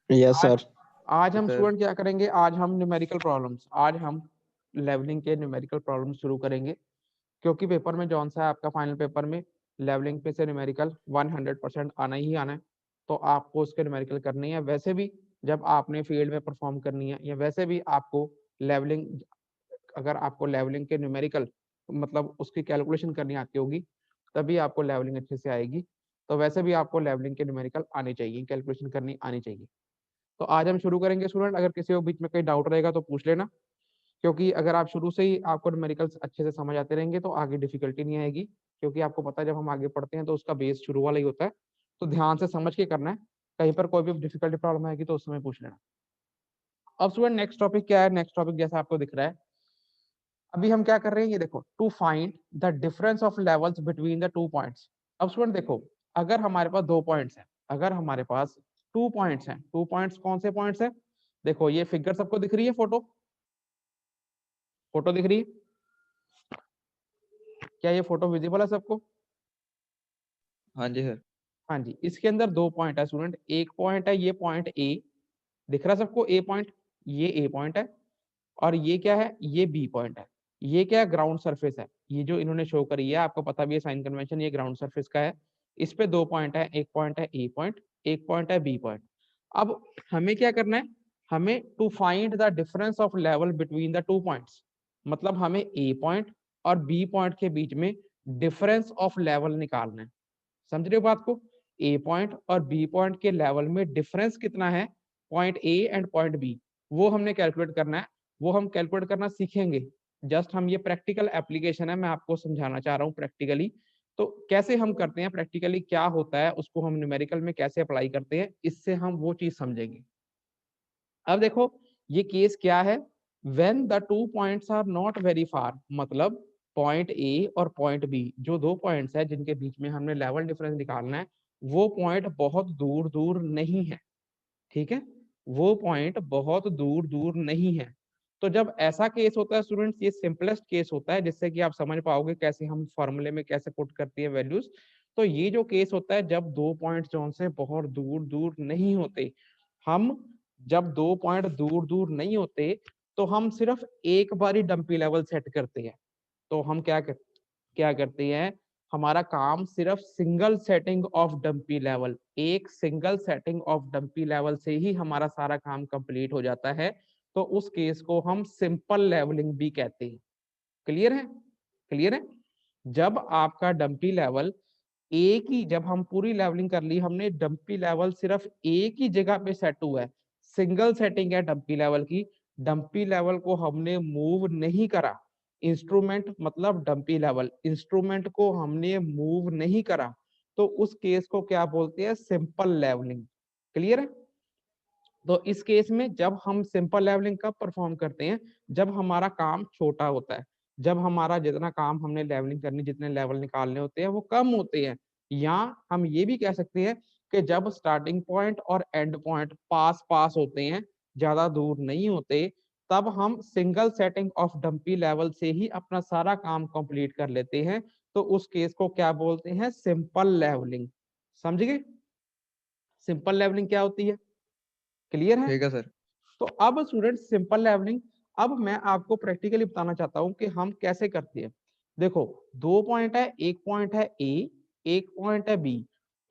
Yes आज sir. आज हम सर। स्टूडेंट क्या करेंगे, आज हम लेवलिंग के न्यूमेरिकल प्रॉब्लम शुरू करेंगे। क्योंकि पेपर में जौन सा है आपका फाइनल पेपर में लेवलिंग पे से न्यूमेरिकल 100% आना ही आना है। तो आपको उसके न्यूमेरिकल करनी है। वैसे भी जब आपने फील्ड में परफॉर्म करनी है, या वैसे भी आपको लेवलिंग, अगर आपको लेवलिंग के न्यूमेरिकल मतलब उसकी कैलकुलेशन करनी आती होगी, तभी आपको लेवलिंग अच्छे से आएगी। तो वैसे भी आपको लेवलिंग के न्यूमेरिकल आने चाहिए, कैलकुलेशन करनी आनी चाहिए। तो आज हम शुरू करेंगे स्टूडेंट। अगर किसी को बीच में कोई डाउट रहेगा तो पूछ लेना। क्योंकि अगर आप शुरू से ही आपको न्यूमेरिकल्स अच्छे से समझ आते रहेंगे तो आगे डिफिकल्टी नहीं आएगी। क्योंकि आपको पता है जब हम आगे पढ़ते हैं तो उसका बेस शुरू वाला ही होता है। तो ध्यान से समझ के करना है। कहीं पर कोई भी डिफिकल्टी प्रॉब्लम आएगी तो उस समय पूछ लेना। अब स्टूडेंट नेक्स्ट टॉपिक क्या है? नेक्स्ट टॉपिक जैसा आपको दिख रहा है, अभी हम क्या कर रहे हैं, ये देखो, to find the difference of levels between the two points. अब स्टूडेंट देखो, अगर हमारे पास दो पॉइंट्स हैं, अगर हमारे पास 2 पॉइंट्स हैं, 2 पॉइंट्स कौन से पॉइंट्स हैं? देखो ये फिगर सबको दिख रही है, फोटो फोटो दिख रही है? क्या ये फोटो विजिबल है सबको? हाँ जी सर। हाँ जी। इसके अंदर 2 पॉइंट है स्टूडेंट। एक पॉइंट है ये पॉइंट ए, दिख रहा है सबको? ए पॉइंट, ये ए पॉइंट है। और ये क्या है? ये बी पॉइंट है। ये क्या है? ग्राउंड सरफेस है। ये जो इन्होंने शो करी है, आपको पता भी है साइन कन्वेंशन, ये ग्राउंड सरफेस का है। इस पे 2 पॉइंट है, एक पॉइंट है ए पॉइंट, एक पॉइंट है बी पॉइंट। अब हमें क्या करना है? हमें to find the difference of level between the 2 points. मतलब हमें ए पॉइंट और बी पॉइंट के बीच में डिफरेंस ऑफ लेवल निकालना है। समझ रहे हो बात को? ए पॉइंट और बी पॉइंट के लेवल में डिफरेंस कितना है, point A and point B, वो हमने कैलकुलेट करना है। वो हम कैलकुलेट करना सीखेंगे। जस्ट हम, ये प्रैक्टिकल एप्लीकेशन है, मैं आपको समझाना चाह रहा हूँ प्रैक्टिकली। तो कैसे हम करते हैं प्रैक्टिकली, क्या होता है, उसको हम न्यूमेरिकल में कैसे अप्लाई करते हैं, इससे हम वो चीज समझेंगे। अब देखो, ये केस क्या है? When the two points are not very far, मतलब पॉइंट ए और पॉइंट बी, जो दो पॉइंट्स है जिनके बीच में हमने लेवल डिफरेंस निकालना है, वो पॉइंट बहुत दूर दूर नहीं है। ठीक है? वो पॉइंट बहुत दूर दूर नहीं है। तो जब ऐसा केस होता है स्टूडेंट्स, ये सिंपलेस्ट केस होता है, जिससे कि आप समझ पाओगे कैसे हम फॉर्मूले में कैसे पुट करती है वैल्यूज। तो ये जो केस होता है, जब दो पॉइंट्स जो से बहुत दूर दूर नहीं होते, हम जब दो पॉइंट दूर दूर नहीं होते, तो हम सिर्फ एक बारी डंपी लेवल सेट करते हैं। तो हम क्या करते हैं? हमारा काम सिर्फ single setting of dumpy level, एक single setting of dumpy level से ही हमारा सारा काम कंप्लीट हो जाता है। तो उस केस को हम सिंपल लेवलिंग भी कहते हैं। क्लियर है? क्लियर है? जब आपका डंपी लेवल एक ही, जब हम पूरी लेवलिंग कर ली, हमने डंपी लेवल सिर्फ एक ही जगह पे सेट हुआ है, सिंगल सेटिंग है डंपी लेवल की, डंपी लेवल को हमने मूव नहीं करा, इंस्ट्रूमेंट मतलब डंपी लेवल, इंस्ट्रूमेंट को हमने मूव नहीं करा, तो उस केस को क्या बोलते हैं? Simple levelling. क्लियर है? तो इस केस में जब हम सिंपल लेवलिंग कब परफॉर्म करते हैं? जब हमारा काम छोटा होता है, जब हमारा जितना काम हमने लेवलिंग करनी, जितने लेवल निकालने होते हैं वो कम होते हैं। या हम ये भी कह सकते हैं कि जब स्टार्टिंग पॉइंट और एंड पॉइंट पास पास होते हैं, ज्यादा दूर नहीं होते, तब हम single setting of dumpy level से ही अपना सारा काम कंप्लीट कर लेते हैं। तो उस केस को क्या बोलते हैं? Simple levelling. समझ गए? सिंपल लेवलिंग क्या होती है? क्लियर है? ठीक है सर। तो अब स्टूडेंट सिंपल लेवलिंग, अब मैं आपको प्रैक्टिकली बताना चाहता हूं कि हम कैसे करते हैं। देखो, दो पॉइंट है, एक पॉइंट है ए, एक पॉइंट है बी।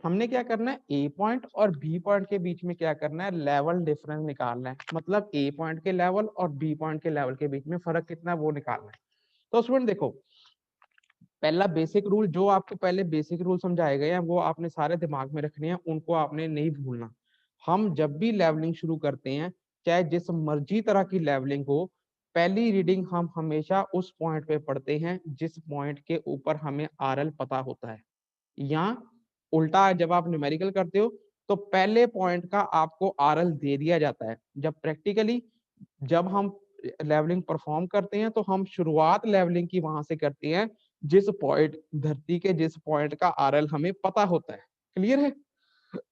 हमने क्या करना है? ए पॉइंट और बी पॉइंट के बीच में क्या करना है? लेवल डिफरेंस निकालना है। मतलब ए पॉइंट के लेवल और बी पॉइंट के लेवल के बीच में फर्क कितना है वो निकालना है। तो स्टूडेंट देखो, पहला बेसिक रूल, जो आपको पहले बेसिक रूल समझाए गए हैं वो आपने सारे दिमाग में रखने हैं, उनको आपने नहीं भूलना। हम जब भी लेवलिंग शुरू करते हैं, चाहे जिस मर्जी तरह की लेवलिंग हो, पहली रीडिंग हम हमेशा उस पॉइंट पे पढ़ते हैं जिस पॉइंट के ऊपर हमें आरएल पता होता है। या उल्टा, जब आप न्यूमेरिकल करते हो तो पहले पॉइंट का आपको आरएल दे दिया जाता है। जब प्रैक्टिकली, जब हम लेवलिंग परफॉर्म करते हैं तो हम शुरुआत लेवलिंग की वहां से करते हैं जिस पॉइंट, धरती के जिस पॉइंट का आरएल हमें पता होता है। क्लियर है?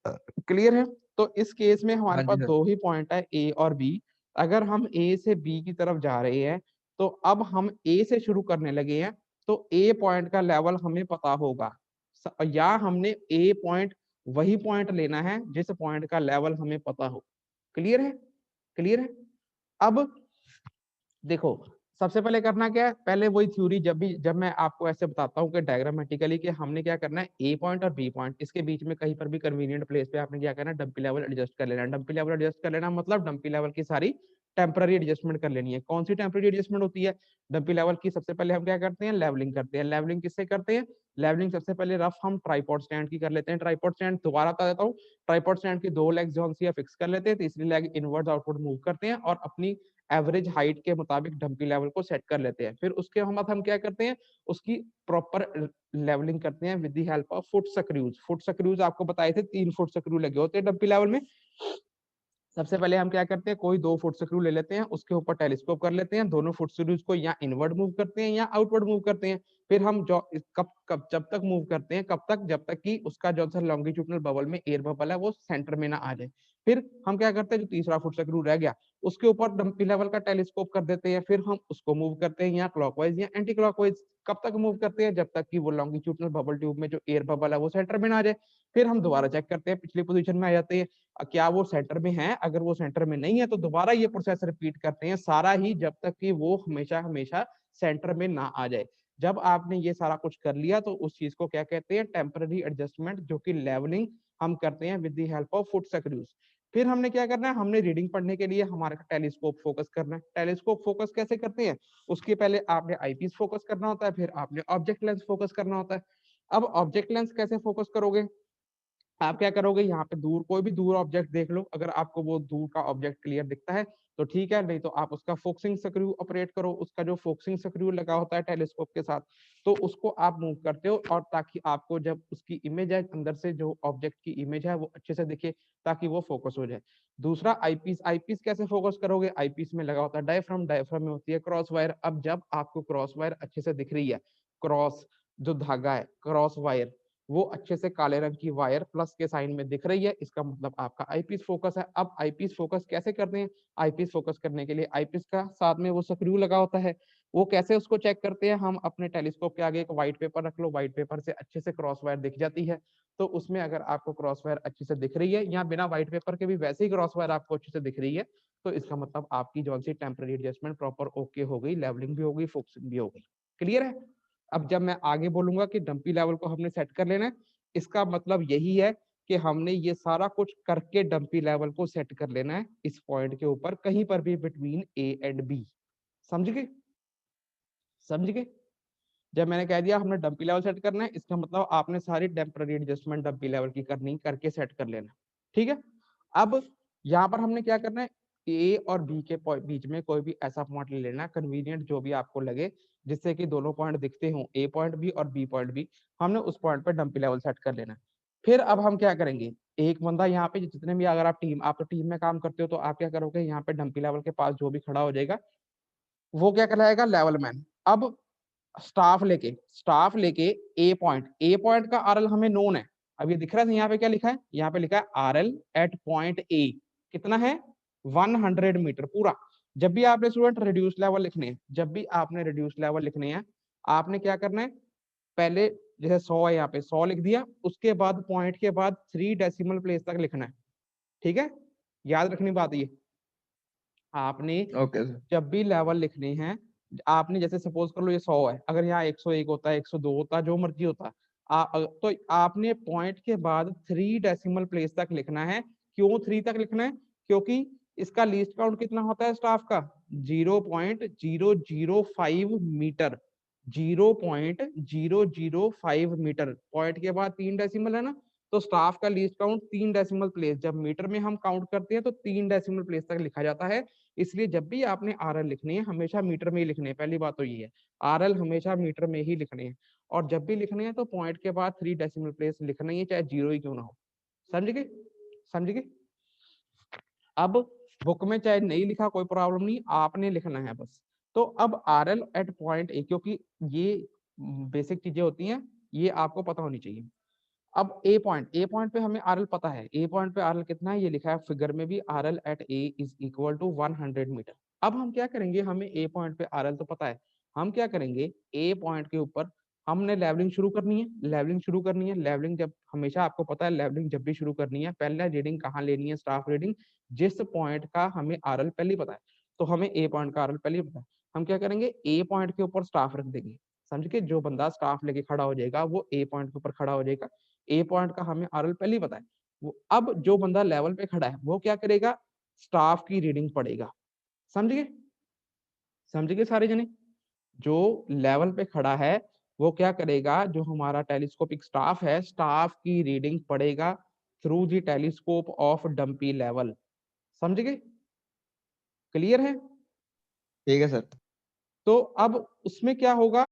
क्लियर है? तो इस केस में हमारे हाँ पास जी सर। दो ही पॉइंट है, ए और बी। अगर हम ए से बी की तरफ जा रहे हैं, तो अब हम ए से शुरू करने लगे हैं, तो ए पॉइंट का लेवल हमें पता होगा। या हमने ए पॉइंट, वही पॉइंट लेना है जिस पॉइंट का लेवल हमें पता हो। क्लियर है? क्लियर है? अब देखो, सबसे पहले करना क्या है, पहले वही थ्योरी जब मैं आपको ऐसे बताता हूँ कि डायग्रामेटिकली कि हमने क्या करना है, ए पॉइंट और बी पॉइंट इसके बीच में कहीं पर भी कन्वीनियंट प्लेस पे आपने क्या करना है, डंपी लेवल एडजस्ट कर लेना है। डंपी लेवल एडजस्ट कर लेना मतलब डंपी लेवल की सारी टेम्पररी एडजस्टमेंट कर लेनी है। कौन सी टेम्पररी एडजस्टमेंट होती है डंपी लेवल की? सबसे पहले हम क्या करते हैं, लेवलिंग करते हैं। लेवलिंग किससे करते हैं? लेवलिंग सबसे पहले रफ हम ट्राइपॉड स्टैंड की कर लेते हैं। ट्राइपॉड स्टैंड दोबारा बता देता हूँ, ट्राइपॉड स्टैंड की दो लेग्स जो हम फिक्स कर लेते हैं, तीसरी लेग इनवर्ड आउटवर्ड मूव करते हैं और अपनी एवरेज हाइट के मुताबिक डंपी लेवल को सेट कर लेते हैं। फिर उसके बाद हम क्या करते हैं, उसकी प्रॉपर लेवलिंग करते हैं with the help of foot screws. Foot screws आपको बताए थे 3 फुट स्क्रू लगे होते हैं डंपी लेवल में। सबसे पहले हम क्या करते हैं, कोई 2 फुट स्क्रू ले लेते हैं, उसके ऊपर टेलीस्कोप कर लेते हैं, दोनों फुट स्क्रूज को या इनवर्ड मूव करते हैं या आउटवर्ड मूव करते हैं। फिर हम जो कब कब जब तक मूव करते हैं, कब तक, जब तक कि उसका जो सा लॉन्गिट्यूडनल बबल में एयर बबल है वो सेंटर में ना आ जाए। फिर हम क्या करते हैं, जो तीसरा फुट स्क्रू रह गया उसके ऊपर डंपी लेवल का टेलीस्कोप कर देते हैं। फिर हम उसको मूव करते हैं या क्लॉकवाइज या एंटी क्लॉकवाइज। कब तक मूव करते हैं, जब तक कि वो लॉन्गिट्यूडनल बबल ट्यूब में जो एयर बबल है वो सेंटर में ना आ जाए। फिर हम दोबारा चेक करते हैं, पिछली पोजीशन में आ जाते हैं, क्या वो सेंटर में है। अगर वो सेंटर में नहीं है तो दोबारा ये प्रोसेस रिपीट करते हैं सारा ही, जब तक कि वो हमेशा हमेशा सेंटर में ना आ जाए। जब आपने ये सारा कुछ कर लिया तो उस चीज को क्या कहते हैं, टेम्पररी एडजस्टमेंट, जो कि लेवलिंग हम करते हैं with the help of foot screws. फिर हमने क्या करना है, हमने रीडिंग पढ़ने के लिए हमारा टेलीस्कोप फोकस करना है। टेलीस्कोप फोकस कैसे करते हैं, उसके पहले आपने आईपीस फोकस करना होता है, फिर आपने ऑब्जेक्ट लेंस फोकस करना होता है। अब ऑब्जेक्ट लेंस कैसे फोकस करोगे, आप क्या करोगे, यहाँ पे दूर कोई भी दूर ऑब्जेक्ट देख लो, अगर आपको वो दूर का ऑब्जेक्ट क्लियर दिखता है तो ठीक है, नहीं तो आप उसका फोकसिंग स्क्रू ऑपरेट करो। उसका जो फोकसिंग स्क्रू लगा होता है टेलीस्कोप के साथ, तो उसको आप मूव करते हो, और ताकि आपको जब उसकी इमेज है अंदर से, जो ऑब्जेक्ट की इमेज है वो अच्छे से दिखे, ताकि वो फोकस हो जाए। दूसरा आईपीस। आईपीस कैसे फोकस करोगे, आईपीस में लगा होता है डायफ्राम, डायफ्राम में होती है क्रॉस वायर। अब जब आपको क्रॉस वायर अच्छे से दिख रही है, क्रॉस जो धागा है, क्रॉस वायर वो अच्छे से काले रंग की वायर प्लस के साइन में दिख रही है, इसका मतलब आपका आईपीस फोकस है। अब आईपीस फोकस कैसे करते हैं, आईपीस फोकस करने के लिए आईपीस का साथ में वो स्क्रू लगा होता है, वो कैसे उसको चेक करते हैं, हम अपने टेलीस्कोप के आगे एक व्हाइट पेपर रख लो, व्हाइट पेपर से अच्छे से क्रॉस वायर दिख जाती है। तो उसमें अगर आपको क्रॉस वायर अच्छे से दिख रही है, या बिना व्हाइट पेपर के भी वैसे ही क्रॉस वायर आपको अच्छे से दिख रही है, तो इसका मतलब आपकी जो सी टेम्पररी एडजस्टमेंट प्रॉपर ओके हो गई, लेवलिंग भी हो गई, फोकसिंग भी हो गई। क्लियर है? अब जब मैं आगे बोलूंगा कि डंपी लेवल को हमने सेट कर लेना है, इसका मतलब यही है कि हमने ये सारा कुछ करके डंपी लेवल को सेट कर लेना है इस पॉइंट के ऊपर, कहीं पर भी बिटवीन ए एंड बी। समझ गए? समझ गए? जब मैंने कह दिया हमने डंपी लेवल सेट करना है, इसका मतलब आपने सारी टेम्पररी एडजस्टमेंट डंपी लेवल की करनी, करके सेट कर लेना। ठीक है? अब यहाँ पर हमने क्या करना है, ए और बी के बीच में कोई भी ऐसा पॉइंट ले लेना, कन्वीनियंट जो भी आपको लगे, जिससे कि दोनों पॉइंट दिखते हों, ए पॉइंट भी और बी पॉइंट भी। हमने उस पॉइंट पर डंपी लेवल सेट कर लेना। फिर अब हम क्या करेंगे, एक बंदा यहाँ पे, जितने भी, अगर आप तो टीम में काम करते हो, तो आप क्या करोगे, यहाँ पे डंपी लेवल के पास जो भी खड़ा हो जाएगा वो क्या कहलाएगा, लेवल मैन। अब स्टाफ लेके ए पॉइंट का आरएल हमें नोन है। अब ये दिख रहा है यहाँ पे क्या लिखा है, यहाँ पे लिखा है आरएल एट पॉइंट ए कितना है, 100 मीटर पूरा। जब भी आपने स्टूडेंट रिड्यूस लेवल लिखने हैं, जब भी आपने रिड्यूस लेवल लिखने हैं, आपने क्या करना है, पहले जैसे 100 है, यहाँ पे 100 लिख दिया, उसके बाद पॉइंट के बाद 3 डेसिमल प्लेस तक लिखना है। ठीक है, याद रखनी बात ये, आपने ओके सर। जब भी लेवल लिखने हैं, आपने जैसे सपोज कर लो ये 100 है, अगर यहाँ 101 होता है, 102 होता है, जो मर्जी होता है, तो आपने पॉइंट के बाद 3 डेसिमल प्लेस तक लिखना है। क्यों 3 तक लिखना है, क्योंकि इसका लीस्ट काउंट कितना होता है स्टाफ का, 0.005 मीटर। 0.005 मीटर, पॉइंट के बाद 3 डेसिमल है ना, तो स्टाफ का लीस्ट काउंट 3 डेसिमल प्लेस, जब मीटर में हम काउंट करते हैं तो 3 डेसिमल प्लेस तक लिखा जाता है। इसलिए जब भी आपने आरएल लिखने हैं, हमेशा मीटर में ही लिखने हैं, पहली बात तो ये है, आरएल हमेशा मीटर में ही लिखने हैं। और जब भी लिखने हैं तो पॉइंट के बाद 3 डेसिमल प्लेस लिखना ही है, चाहे 0 ही क्यों ना हो। समझ गए? समझ गए? अब बुक में चाहे नहीं लिखा कोई प्रॉब्लम नहीं, आपने लिखना है बस। तो अब आरएल एट पॉइंट ए, क्योंकि ये बेसिक चीजें होती हैं, ये आपको पता होनी चाहिए। अब ए पॉइंट पे हमें आरएल पता है, ए पॉइंट पे आरएल कितना है, ये लिखा है फिगर में भी, RL at A is equal to 100 metre. अब हम क्या करेंगे, हमें ए पॉइंट पे आरएल तो पता है, हम क्या करेंगे, ए पॉइंट के ऊपर हमने लेवलिंग शुरू करनी है, लेवलिंग शुरू करनी है। लेवलिंग जब हमेशा आपको पता है, लेवलिंग जब भी शुरू करनी है, पहले रीडिंग कहाँ लेनी है, स्टाफ रीडिंग, जिस पॉइंट का हमें आरएल पहले ही पता है। तो हमें ए पॉइंट का आरएल पहले ही पता है, हम क्या करेंगे, ए पॉइंट के ऊपर स्टाफ रख देंगे। समझ के, जो बंदा स्टाफ लेके खड़ा हो जाएगा वो ए पॉइंट के ऊपर खड़ा हो जाएगा। ए पॉइंट का हमें आरएल पहले ही पता है। वो अब जो बंदा लेवल पे खड़ा है वो क्या करेगा, स्टाफ की रीडिंग पढ़ेगा। समझ गए, समझ गए सारे जने। जो लेवल पे खड़ा है वो क्या करेगा, जो हमारा टेलीस्कोपिक स्टाफ है, स्टाफ की रीडिंग पढ़ेगा through the telescope of dumpy level. समझ गए, क्लियर है। ठीक है सर। तो अब उसमें क्या होगा,